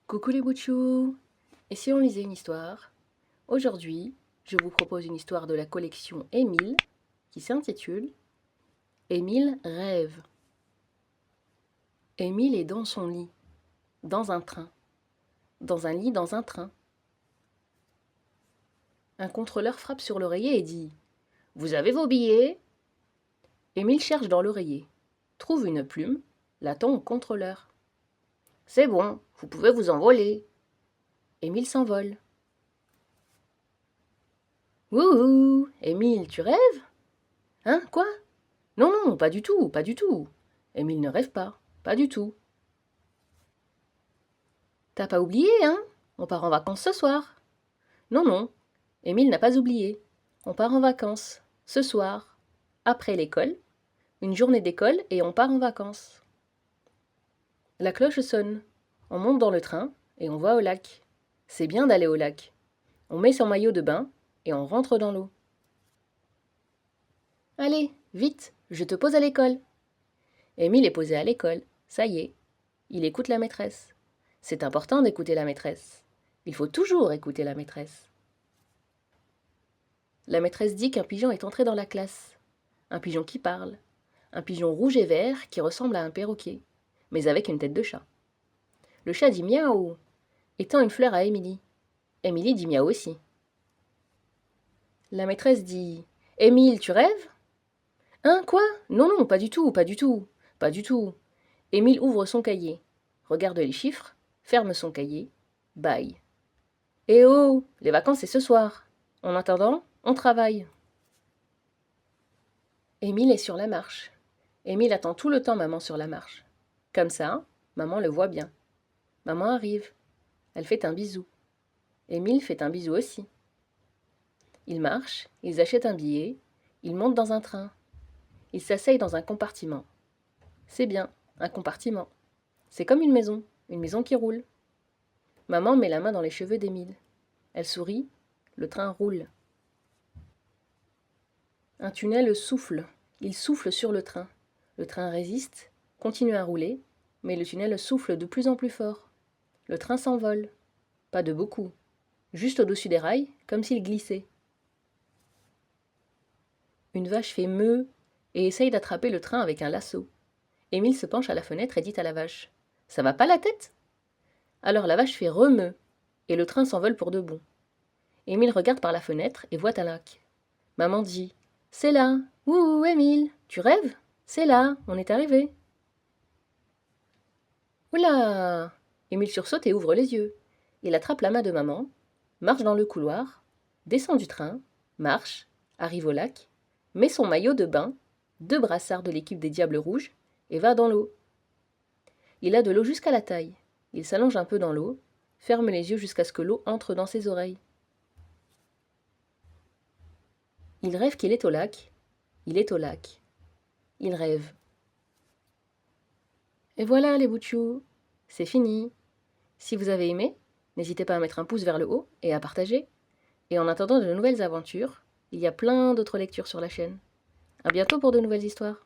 Coucou les boutchous! Et si on lisait une histoire? Aujourd'hui, je vous propose une histoire de la collection Émile qui s'intitule Émile rêve. Émile est dans son lit, dans un train, dans un lit dans un train. Un contrôleur frappe sur l'oreiller et dit: Vous avez vos billets? Émile cherche dans l'oreiller, trouve une plume, la tend au contrôleur. C'est bon, vous pouvez vous envoler. Émile s'envole. Wouhou! Émile, tu rêves? Hein, quoi? Non, non, pas du tout, pas du tout. Émile ne rêve pas, pas du tout. T'as pas oublié, hein? On part en vacances ce soir. Non, non, Émile n'a pas oublié. On part en vacances, ce soir, après l'école, une journée d'école et on part en vacances. La cloche sonne. On monte dans le train et on va au lac. C'est bien d'aller au lac. On met son maillot de bain et on rentre dans l'eau. Allez, vite, je te pose à l'école. Émile est posé à l'école, ça y est. Il écoute la maîtresse. C'est important d'écouter la maîtresse. Il faut toujours écouter la maîtresse. La maîtresse dit qu'un pigeon est entré dans la classe. Un pigeon qui parle. Un pigeon rouge et vert qui ressemble à un perroquet, mais avec une tête de chat. Le chat dit miaou et tend une fleur à Émilie. Émilie dit miaou aussi. La maîtresse dit: Émile, tu rêves? Hein, quoi? Non, non, pas du tout, pas du tout, pas du tout. Émile ouvre son cahier, regarde les chiffres, ferme son cahier, bye. Eh oh, les vacances c'est ce soir. En attendant, on travaille. Émile est sur la marche. Émile attend tout le temps maman sur la marche. Comme ça, maman le voit bien. Maman arrive. Elle fait un bisou. Émile fait un bisou aussi. Ils marchent, ils achètent un billet, ils montent dans un train. Ils s'asseyent dans un compartiment. C'est bien, un compartiment. C'est comme une maison qui roule. Maman met la main dans les cheveux d'Émile. Elle sourit, le train roule. Un tunnel souffle, il souffle sur le train. Le train résiste, continue à rouler, mais le tunnel souffle de plus en plus fort. Le train s'envole. Pas de beaucoup, juste au-dessus des rails, comme s'il glissait. Une vache fait meuh et essaye d'attraper le train avec un lasso. Émile se penche à la fenêtre et dit à la vache: Ça va pas la tête? Alors la vache fait remeuh et le train s'envole pour de bon. Émile regarde par la fenêtre et voit un lac. Maman dit: C'est là. Ouh, Émile, tu rêves? C'est là, on est arrivé. Oula! Émile sursaute et ouvre les yeux. Il attrape la main de maman, marche dans le couloir, descend du train, marche, arrive au lac, met son maillot de bain, 2 brassards de l'équipe des Diables Rouges, et va dans l'eau. Il a de l'eau jusqu'à la taille. Il s'allonge un peu dans l'eau, ferme les yeux jusqu'à ce que l'eau entre dans ses oreilles. Il rêve qu'il est au lac. Il est au lac. Il rêve. Et voilà les boutchous, c'est fini. Si vous avez aimé, n'hésitez pas à mettre un pouce vers le haut et à partager. Et en attendant de nouvelles aventures, il y a plein d'autres lectures sur la chaîne. À bientôt pour de nouvelles histoires.